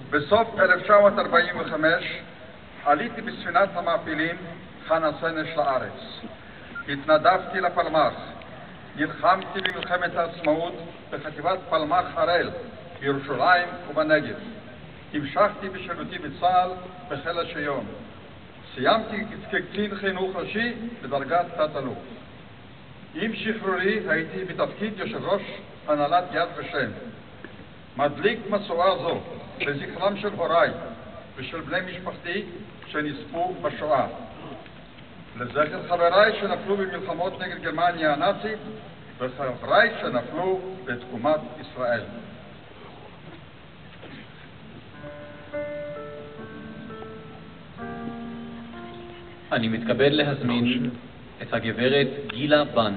בסוף 1945 עליתי בספינת המעפילים חנה סנש לארץ. התנדבתי לפלמ"ח. נלחמתי במלחמת העצמאות בחטיבת פלמ"ח הראל בירושלים ובנגב. המשכתי בשירותי בצה"ל בחיל השריון. סיימתי כקצין חינוך ראשי בדרגת תת-אלוף. עם שחרורי הייתי בתפקיד יושב ראש הנהלת יד ושם. מדליק משואה זו לזכרם של הוריי ושל בני משפחתי שנספו בשואה. לזכר חבריי שנפלו במלחמות נגד גרמניה הנאצית וחבריי שנפלו בתקומת ישראל. אני מתכבד להזמין את הגברת גילה בן.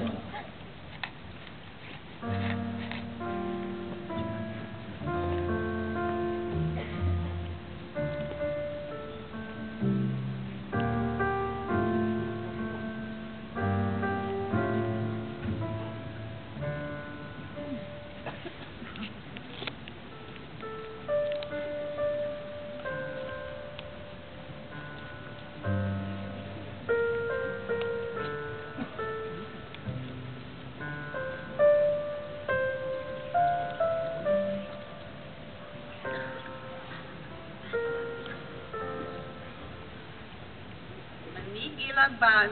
גילה בן,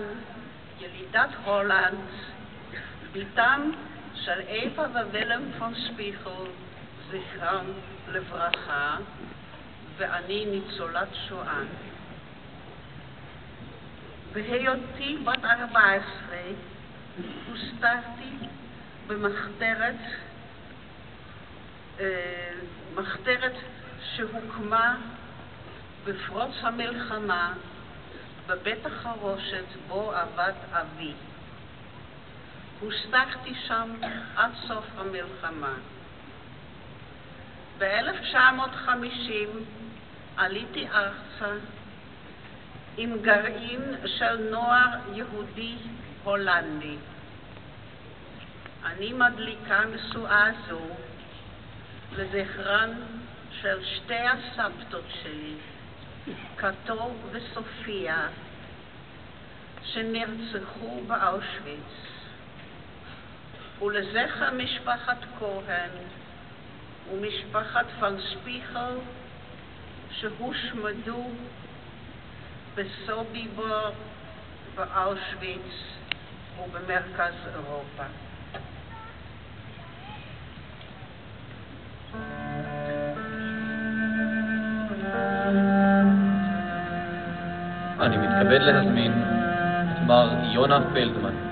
ילידת הולנד, בתם של אווה ווילם פון שפיכל, זכרם לברכה, ואני ניצולת שואה. בהיותי בת 14 הוסתרתי במחתרת שהוקמה בפרוץ המלחמה בבית החרושת בו עבד אבי. הוסתרתי שם עד סוף המלחמה. ב-1950 עליתי ארצה עם גרעין של נוער יהודי הולנדי. אני מדליקה משואה זו לזכרן של שתי הסבתות שלי, קאטו וסופיה, שנרצחו באושוויץ, ולזכר משפחת כהן ומשפחת פון שפיכל שהושמדו בסוביבור, באושוויץ ובמרכז אירופה. אני מתכבד להזמין את מר יונה פלדמן.